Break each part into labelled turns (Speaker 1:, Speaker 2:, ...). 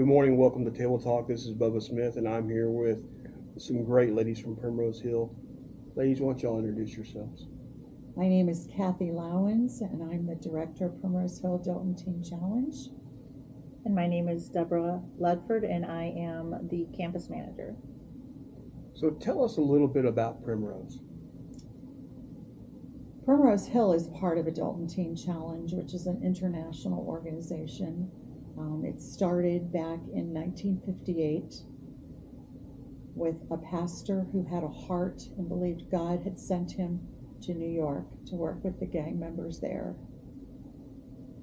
Speaker 1: Good morning, welcome to Table Talk. This is Bubba Smith, and I'm here with some great ladies from Primrose Hill. Ladies, why don't y'all introduce yourselves?
Speaker 2: My name is Kathy Lowens, and I'm the director of Primrose Hill Adult Teen Challenge.
Speaker 3: And my name is Deborah Ludford, and I am the campus manager.
Speaker 1: So tell us a little bit about Primrose.
Speaker 2: Primrose Hill is part of Adult and Teen Challenge, which is an international organization. It started back in 1958 with a pastor who had a heart and believed God had sent him to New York to work with the gang members there.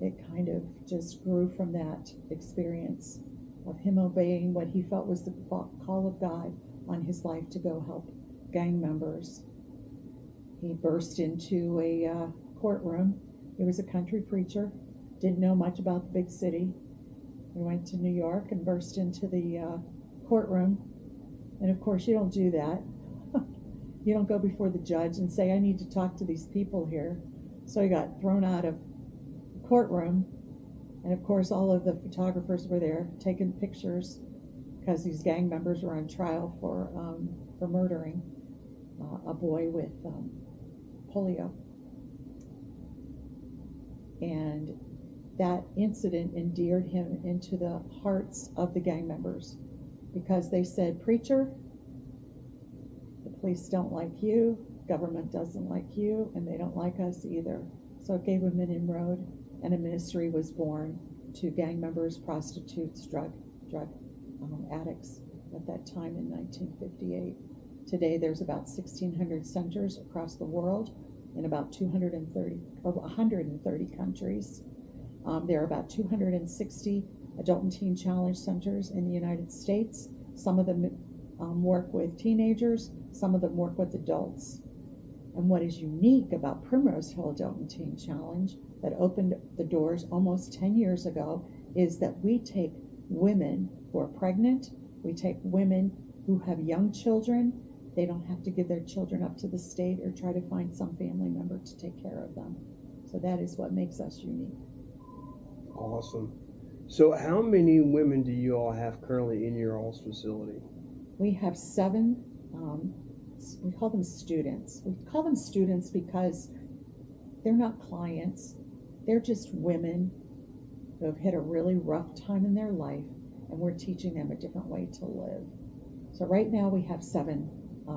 Speaker 2: It kind of just grew from that experience of him obeying what he felt was the call of God on his life to go help gang members. He burst into a courtroom. He was a country preacher, didn't know much about the big city. We went to New York and burst into the courtroom. And of course, you don't do that. You don't go before the judge and say, I need to talk to these people here. So he got thrown out of the courtroom. And of course, all of the photographers were there taking pictures because these gang members were on trial for murdering a boy with polio. And that incident endeared him into the hearts of the gang members because they said, Preacher, the police don't like you, government doesn't like you, and they don't like us either. So it gave him an inroad, and a ministry was born to gang members, prostitutes, drug addicts at that time in 1958. Today there's about 1,600 centers across the world in about 130 countries. There are about 260 Adult and Teen Challenge centers in the United States. Some of them work with teenagers, some of them work with adults. And what is unique about Primrose Hill Adult and Teen Challenge that opened the doors almost 10 years ago is that we take women who are pregnant, we take women who have young children. They don't have to give their children up to the state or try to find some family member to take care of them. So that is what makes us unique.
Speaker 1: Awesome. So how many women do you all have currently in your all's facility?
Speaker 2: We have 7, we call them students. We call them students because they're not clients. They're just women who have hit a really rough time in their life, and we're teaching them a different way to live. So right now we have 7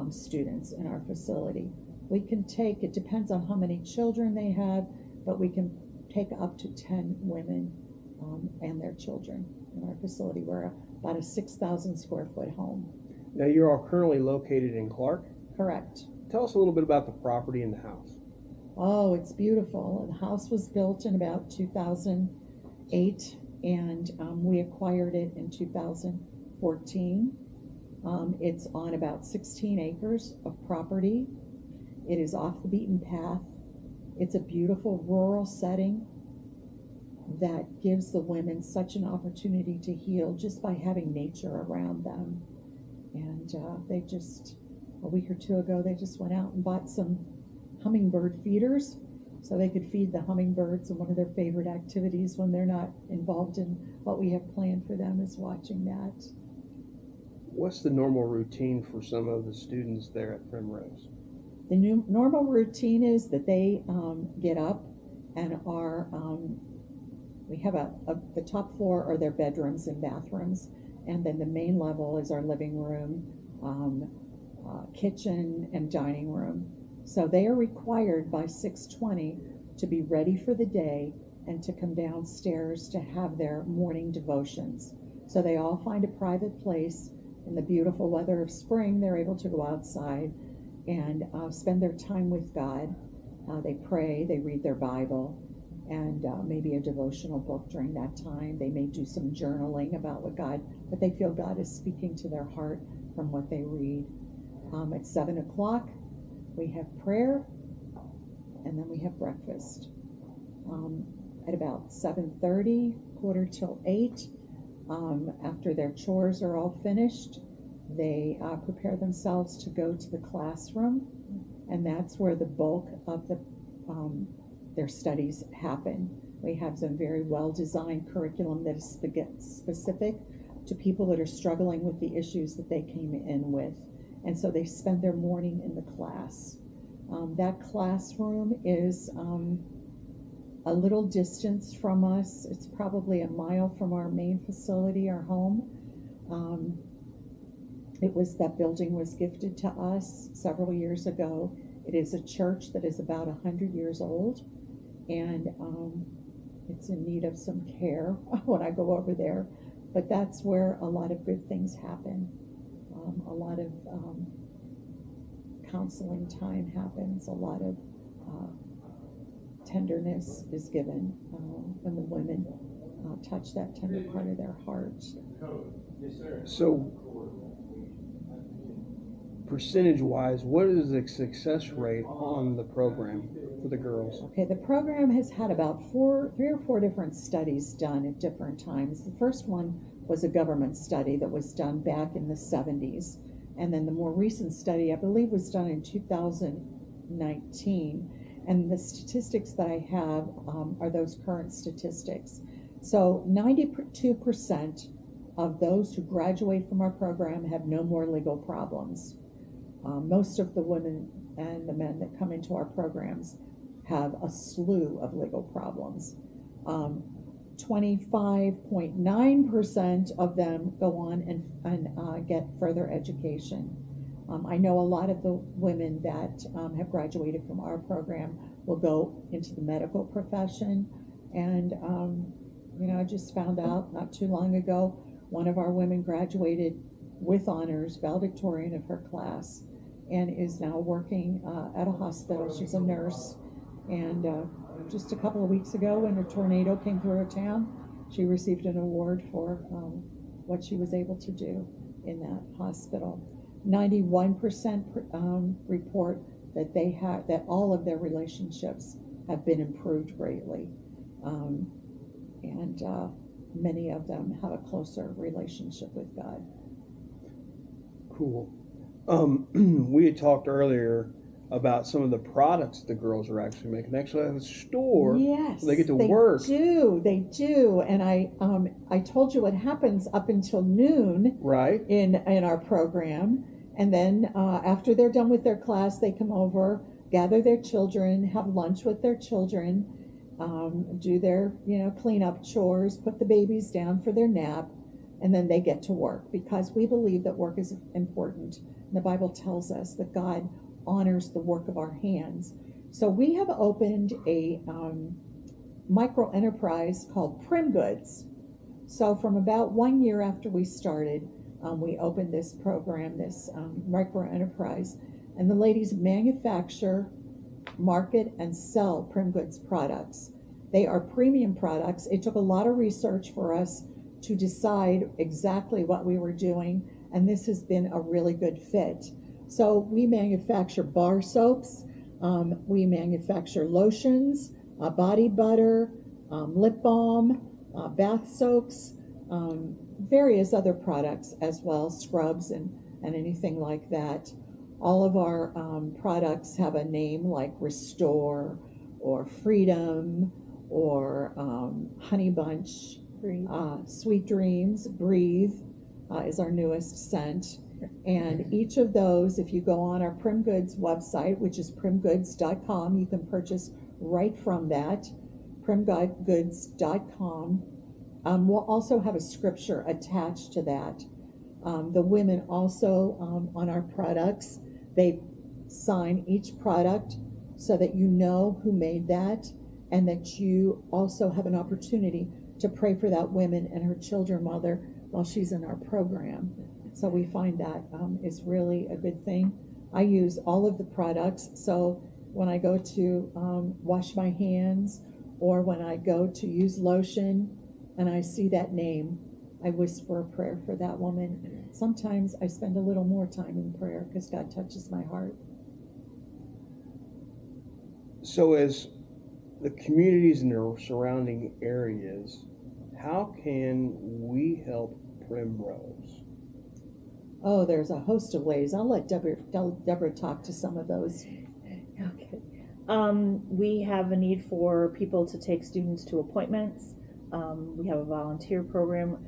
Speaker 2: students in our facility. We can take, it depends on how many children they have, but we can take up to 10 women and their children in our facility. We're about a 6,000 square foot home.
Speaker 1: Now you're all currently located in Clark?
Speaker 2: Correct.
Speaker 1: Tell us a little bit about the property and the house.
Speaker 2: Oh, it's beautiful. The house was built in about 2008 and we acquired it in 2014. It's on about 16 acres of property. It is off the beaten path. It's a beautiful rural setting that gives the women such an opportunity to heal just by having nature around them. And they just, a week or 2 ago, they just went out and bought some hummingbird feeders so they could feed the hummingbirds. And one of their favorite activities when they're not involved in what we have planned for them is watching that.
Speaker 1: What's the normal routine for some of the students there at Primrose?
Speaker 2: The normal routine is that they get up and are, we have the top floor are their bedrooms and bathrooms, and then the main level is our living room, kitchen, and dining room. So they are required by 6:20 to be ready for the day and to come downstairs to have their morning devotions. So they all find a private place. In the beautiful weather of spring, they're able to go outside and spend their time with God. They pray, they read their Bible, and maybe a devotional book during that time. They may do some journaling about what they feel God is speaking to their heart from what they read. At 7 o'clock, we have prayer, and then we have breakfast. At about 7:30, quarter till 8, after their chores are all finished, they prepare themselves to go to the classroom, and that's where the bulk of their studies happen. We have some very well-designed curriculum that is specific to people that are struggling with the issues that they came in with. And so they spend their morning in the class. That classroom is a little distance from us. It's probably a mile from our main facility, our home. That building was gifted to us several years ago. It is a church that is about 100 years old, and it's in need of some care when I go over there. But that's where a lot of good things happen. A lot of counseling time happens. A lot of tenderness is given when the women touch that tender part of their heart.
Speaker 1: So, percentage-wise, what is the success rate on the program for the girls?
Speaker 2: Okay, the program has had about 3 or 4 different studies done at different times. The first one was a government study that was done back in the 70s. And then the more recent study, I believe, was done in 2019. And the statistics that I have are those current statistics. So 92% of those who graduate from our program have no more legal problems. Most of the women and the men that come into our programs have a slew of legal problems. 25.9% of them go on and get further education. I know a lot of the women that have graduated from our program will go into the medical profession. And, I just found out not too long ago, one of our women graduated with honors, valedictorian of her class, and is now working at a hospital. She's a nurse. And just a couple of weeks ago, when a tornado came through her town, she received an award for what she was able to do in that hospital. 91% report that that all of their relationships have been improved greatly, and many of them have a closer relationship with God.
Speaker 1: Cool. We had talked earlier about some of the products the girls are actually making. They actually have a store.
Speaker 2: Yes,
Speaker 1: they get to work.
Speaker 2: They do. And I told you what happens up until noon,
Speaker 1: right,
Speaker 2: in our program. And then after they're done with their class, they come over, gather their children, have lunch with their children, do their cleanup chores, put the babies down for their nap, and then they get to work, because we believe that work is important. And the Bible tells us that God honors the work of our hands. So we have opened a micro enterprise called Primrose. So from about 1 year after we started, we opened this program, this micro enterprise, and the ladies manufacture, market, and sell Primrose products. They are premium products. It took a lot of research for us to decide exactly what we were doing, and this has been a really good fit. So we manufacture bar soaps, we manufacture lotions, body butter, lip balm, bath soaps, various other products as well, scrubs and anything like that. All of our products have a name like Restore or Freedom or Honey Bunch, Sweet Dreams, Breathe is our newest scent. And each of those, if you go on our Primrose website, which is primrose.com, you can purchase right from that, primrose.com. We'll also have a scripture attached to that. The women also, on our products, they sign each product so that you know who made that, and that you also have an opportunity to pray for that woman and her children while she's in our program. So we find that is really a good thing. I use all of the products. So when I go to wash my hands, or when I go to use lotion and I see that name, I whisper a prayer for that woman. Sometimes I spend a little more time in prayer because God touches my heart.
Speaker 1: So as the communities in their surrounding areas, how can we help Primrose?
Speaker 2: Oh, there's a host of ways. I'll let Deborah talk to some of those.
Speaker 3: Okay. We have a need for people to take students to appointments. We have a volunteer program.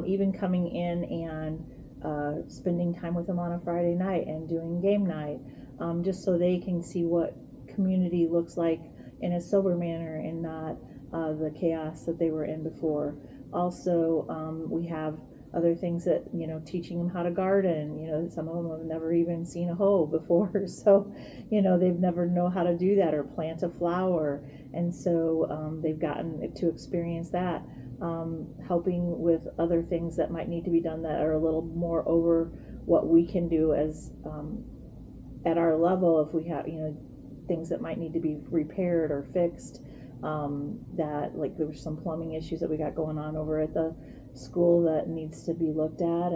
Speaker 3: even coming in and spending time with them on a Friday night and doing game night, just so they can see what community looks like in a sober manner and not the chaos that they were in before. Also, we have other things that, teaching them how to garden. Some of them have never even seen a hoe before, so they've never know how to do that or plant a flower, and so they've gotten to experience that. Helping with other things that might need to be done that are a little more over what we can do as at our level, if we have things that might need to be repaired or fixed. That, like, there were some plumbing issues that we got going on over at the school that needs to be looked at,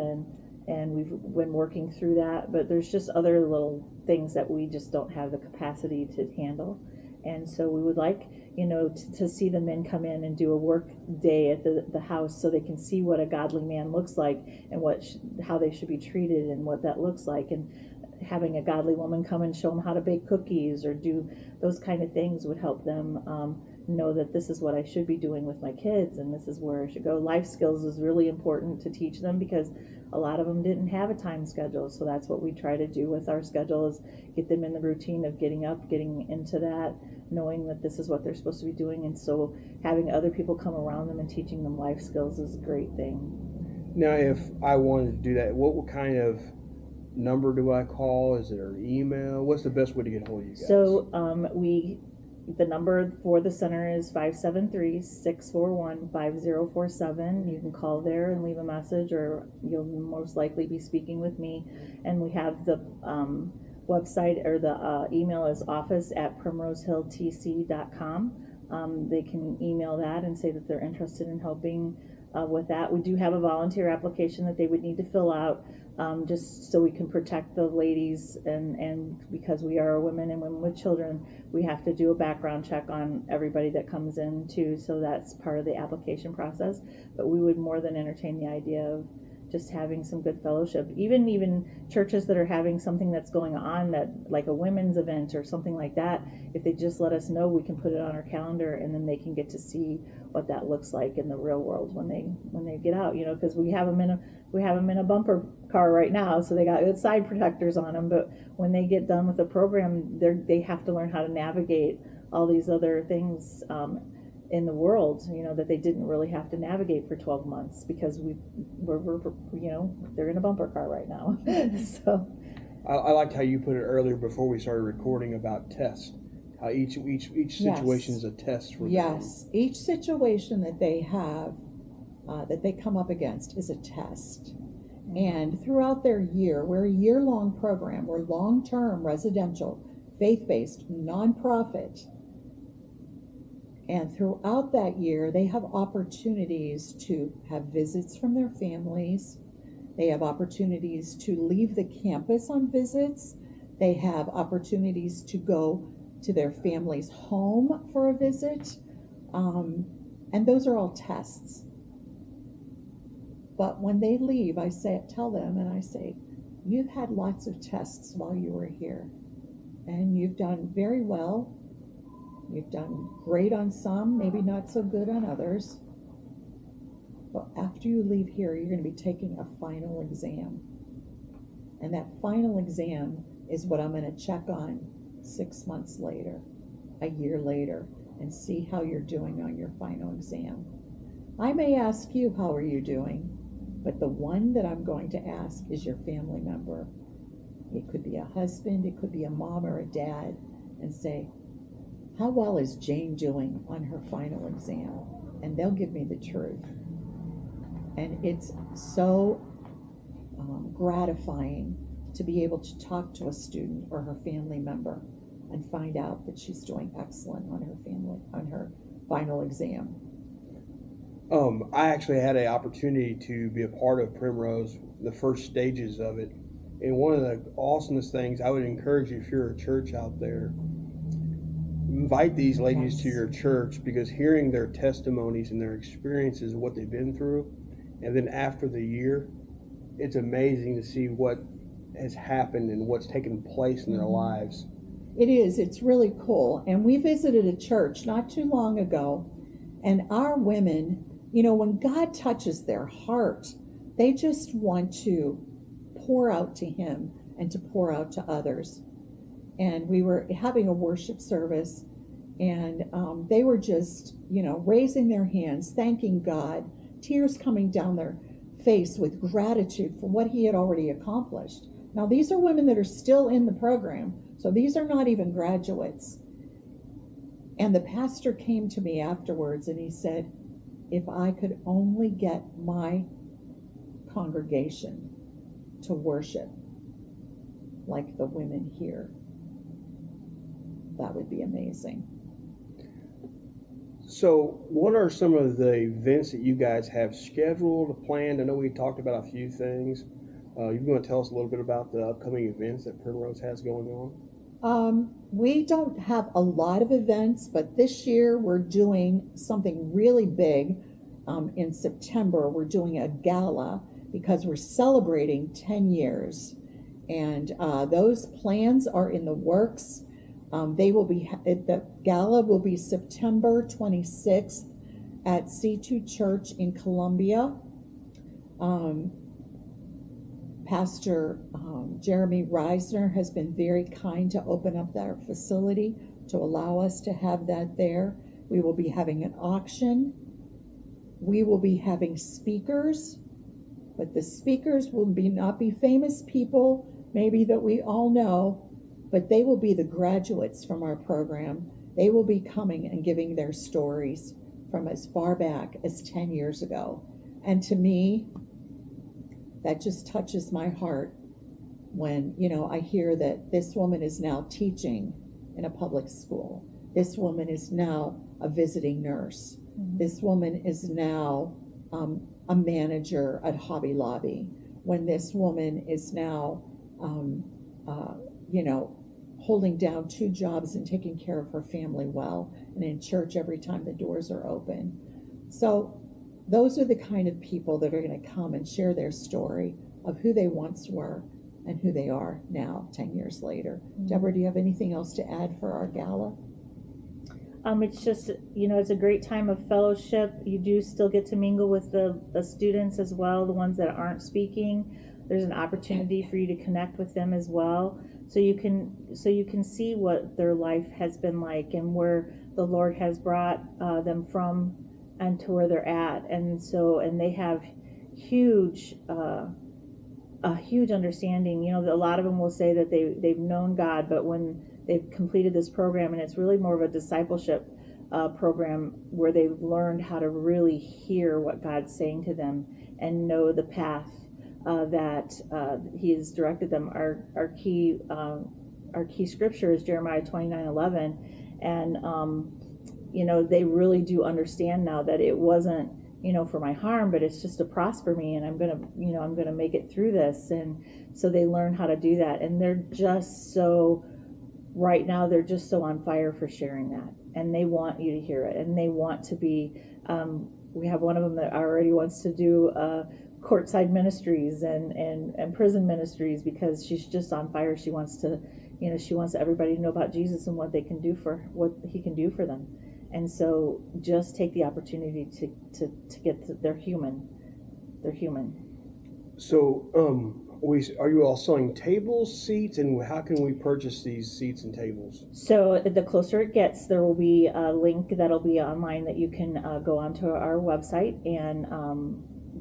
Speaker 3: and we've been working through that. But there's just other little things that we just don't have the capacity to handle, and so we would like to see the men come in and do a work day at the house, so they can see what a godly man looks like and how they should be treated and what that looks like. And having a godly woman come and show them how to bake cookies or do those kind of things would help them know that this is what I should be doing with my kids and this is where I should go. Life skills is really important to teach them because a lot of them didn't have a time schedule. So that's what we try to do with our schedule, is get them in the routine of getting up, getting into that, knowing that this is what they're supposed to be doing. And so having other people come around them and teaching them life skills is a great thing.
Speaker 1: Now, if I wanted to do that, what kind of number do I call? Is there an email? What's the best way to get a hold of you guys?
Speaker 3: So the number for the center is 573-641-5047. You can call there and leave a message, or you'll most likely be speaking with me. And we have the website, or the email is office@primrosehilltc.com. They can email that and say that they're interested in helping with that. We do have a volunteer application that they would need to fill out, just so we can protect the ladies, and because we are women and women with children, we have to do a background check on everybody that comes in too, so that's part of the application process. But we would more than entertain the idea of just having some good fellowship. Even churches that are having something that's going on, that like a women's event or something like that, if they just let us know, we can put it on our calendar, and then they can get to see what that looks like in the real world when they get out. Because we have them in a bumper car right now, so they got good side protectors on them. But when they get done with the program, they have to learn how to navigate all these other things in the world, that they didn't really have to navigate for 12 months because they're in a bumper car right now. So
Speaker 1: I liked how you put it earlier before we started recording about tests. How each situation is a test for them.
Speaker 2: Yes, each situation that they have, that they come up against, is a test. And throughout their year, we're a year-long program. We're long-term, residential, faith-based, nonprofit. And throughout that year, they have opportunities to have visits from their families. They have opportunities to leave the campus on visits. They have opportunities to go to their family's home for a visit. And those are all tests. But when they leave, tell them, you've had lots of tests while you were here. And you've done very well. You've done great on some, maybe not so good on others. But after you leave here, you're going to be taking a final exam. And that final exam is what I'm going to check on 6 months later, a year later, and see how you're doing on your final exam. I may ask you, how are you doing? But the one that I'm going to ask is your family member. It could be a husband, it could be a mom or a dad, and say, how well is Jane doing on her final exam? And they'll give me the truth. And it's so gratifying to be able to talk to a student or her family member and find out that she's doing excellent on her final exam.
Speaker 1: I actually had an opportunity to be a part of Primrose, the first stages of it. And one of the awesomest things, I would encourage you, if you're a church out there, invite these ladies to your church, because hearing their testimonies and their experiences of what they've been through, and then after the year, it's amazing to see what has happened and what's taken place in their lives.
Speaker 2: It is. It's really cool. And we visited a church not too long ago, and our women when God touches their heart, they just want to pour out to Him and to pour out to others. And we were having a worship service, and they were just, raising their hands, thanking God, tears coming down their face with gratitude for what He had already accomplished. Now, these are women that are still in the program, so these are not even graduates. And the pastor came to me afterwards and he said, if I could only get my congregation to worship like the women here, that would be amazing.
Speaker 1: So, what are some of the events that you guys have scheduled, planned? I know we talked about a few things. You're going to tell us a little bit about the upcoming events that Primrose has going on?
Speaker 2: We don't have a lot of events, but this year we're doing something really big. In September, we're doing a gala because we're celebrating 10 years. And those plans are in the works. The gala will be September 26th at C2 Church in Columbia. Pastor Jeremy Reisner has been very kind to open up their facility to allow us to have that there. We will be having an auction. We will be having speakers, but the speakers will not be famous people, maybe that we all know, but they will be the graduates from our program. They will be coming and giving their stories from as far back as 10 years ago. And to me, that just touches my heart when, I hear that this woman is now teaching in a public school. This woman is now a visiting nurse. Mm-hmm. This woman is now a manager at Hobby Lobby. When this woman is now, holding down 2 jobs and taking care of her family well, and in church every time the doors are open. So those are the kind of people that are going to come and share their story of who they once were and who they are now, 10 years later. Mm-hmm. Deborah, do you have anything else to add for our gala?
Speaker 3: It's just, it's a great time of fellowship. You do still get to mingle with the students as well, the ones that aren't speaking. There's an opportunity for you to connect with them as well. So you can see what their life has been like and where the Lord has brought them from and to where they're at. And they have a huge understanding. A lot of them will say that they've known God, but when they've completed this program, and it's really more of a discipleship program where they've learned how to really hear what God's saying to them and know the path that He has directed them. Our key scripture is Jeremiah 29:11, and they really do understand now that it wasn't for my harm, but it's just to prosper me, and I'm gonna make it through this. And so they learn how to do that, and they're just so. Right now, they're just so on fire for sharing that, and they want you to hear it, and they want to be. We have one of them that already wants to do courtside ministries and prison ministries because she's just on fire. She wants to, she wants everybody to know about Jesus and what He can do for them. And so, just take the opportunity to get. They're human. They're human.
Speaker 1: So, are you all selling tables, seats, and how can we purchase these seats and tables?
Speaker 3: So the closer it gets, there will be a link that'll be online that you can go onto our website and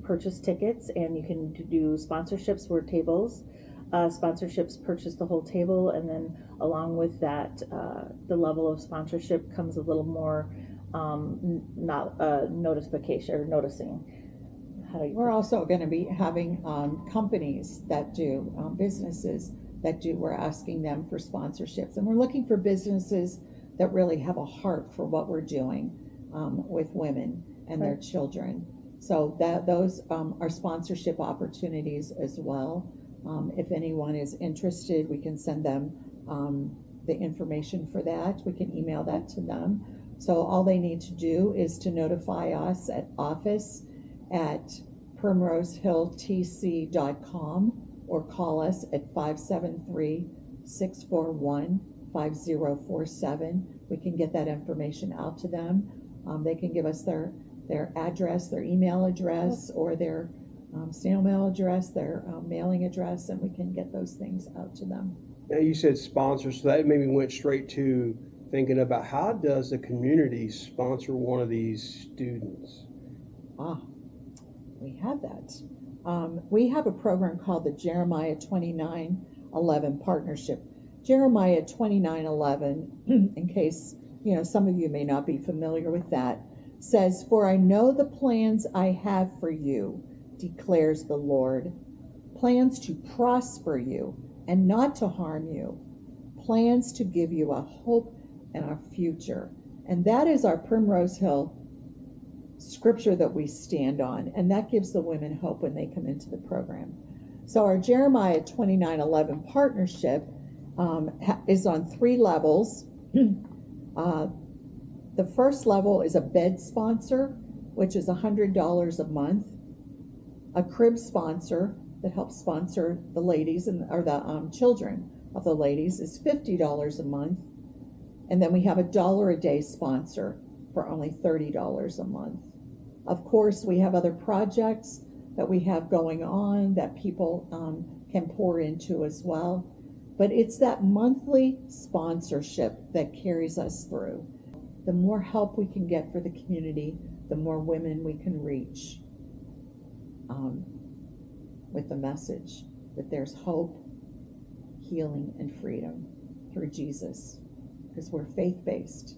Speaker 3: purchase tickets, and you can do sponsorships for tables. Sponsorships purchase the whole table, and then along with that, the level of sponsorship comes a little more notification or noticing.
Speaker 2: We're also going to be having companies that do, businesses that do, we're asking them for sponsorships. And we're looking for businesses that really have a heart for what we're doing with women and their children. So those are sponsorship opportunities as well. If anyone is interested, we can send them the information for that. We can email that to them. So all they need to do is to notify us at office@primrosehilltc.com or call us at 573-641-5047. We can get that information out to them. They can give us their their address, their email address, or their snail mail address, their mailing address, and we can get those things out to them.
Speaker 1: Now you said sponsors, so that maybe went straight to thinking about how does the community sponsor one of these students?
Speaker 2: We have that. We have a program called the Jeremiah 29:11 Partnership. Jeremiah 29:11, in case some of you may not be familiar with that, says, "For I know the plans I have for you, declares the Lord, plans to prosper you and not to harm you, plans to give you a hope and a future." And that is our Primrose Hill scripture that we stand on, and that gives the women hope when they come into the program. So our Jeremiah 29:11 partnership is on 3 levels. The first level is a bed sponsor, which is $100 a month. A crib sponsor that helps sponsor the ladies or the children of the ladies is $50 a month. And then we have a $1 a day sponsor for only $30 a month. Of course, we have other projects that we have going on that people can pour into as well. But it's that monthly sponsorship that carries us through. The more help we can get for the community, the more women we can reach with the message that there's hope, healing, and freedom through Jesus. Because we're faith-based.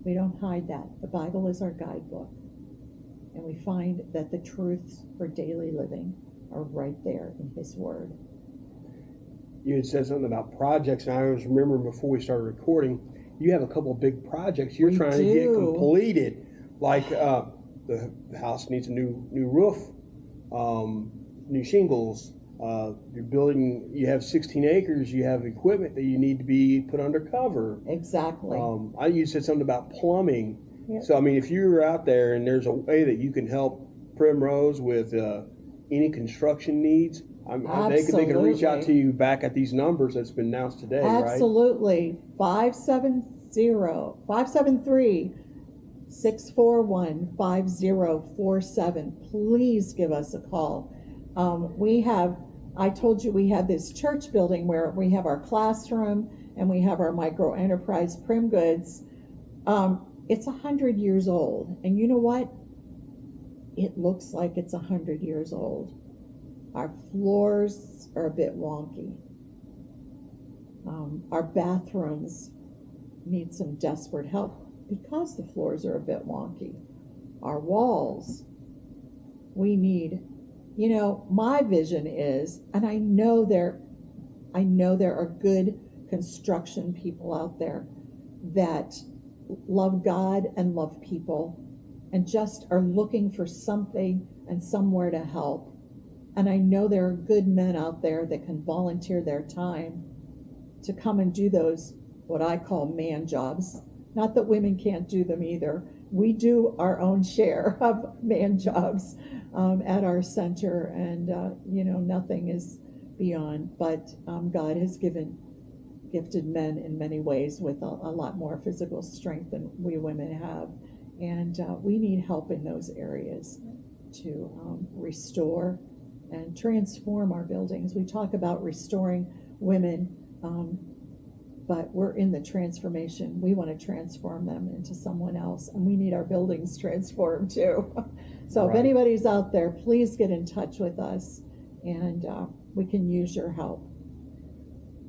Speaker 2: We don't hide that. The Bible is our guidebook. And we find that the truths for daily living are right there in His Word.
Speaker 1: You had said something about projects, and I was remembering before we started recording, you have a couple of big projects you're trying to get completed. Like the house needs a new roof, new shingles. You're building, you have 16 acres, you have equipment that you need to be put under cover.
Speaker 2: Exactly.
Speaker 1: You said something about plumbing.
Speaker 2: Yep.
Speaker 1: So, I mean, if you're out there and there's a way that you can help Primrose with any construction needs, they can reach out to you back at these numbers that's been announced today,
Speaker 2: Absolutely. Right? 573-641-5047. Please give us a call. I told you we have this church building where we have our classroom and we have our micro enterprise Prim Goods. It's 100 years old. And you know what? It looks like it's 100 years old. Our floors are a bit wonky. Our bathrooms need some desperate help because the floors are a bit wonky. Our walls, we need, my vision is, and I know there are good construction people out there that love God and love people and just are looking for something and somewhere to help. And I know there are good men out there that can volunteer their time to come and do those, what I call man jobs. Not that women can't do them either. We do our own share of man jobs at our center, and nothing is beyond. But God has gifted men in many ways with a lot more physical strength than we women have, and we need help in those areas to restore and transform our buildings. We talk about restoring women, but we're in the transformation. We want to transform them into someone else, and we need our buildings transformed too. So If anybody's out there, please get in touch with us, and we can use your help.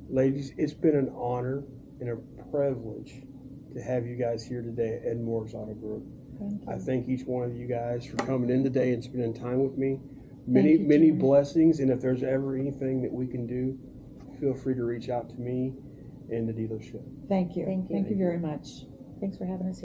Speaker 1: Ladies, it's been an honor and a privilege to have you guys here today at Morse Auto Group. I thank each one of you guys for coming in today and spending time with me. Many blessings, and if there's ever anything that we can do, feel free to reach out to me and the dealership.
Speaker 2: Thank you.
Speaker 3: Thank you.
Speaker 2: Thank you very much.
Speaker 3: Thanks for having us here.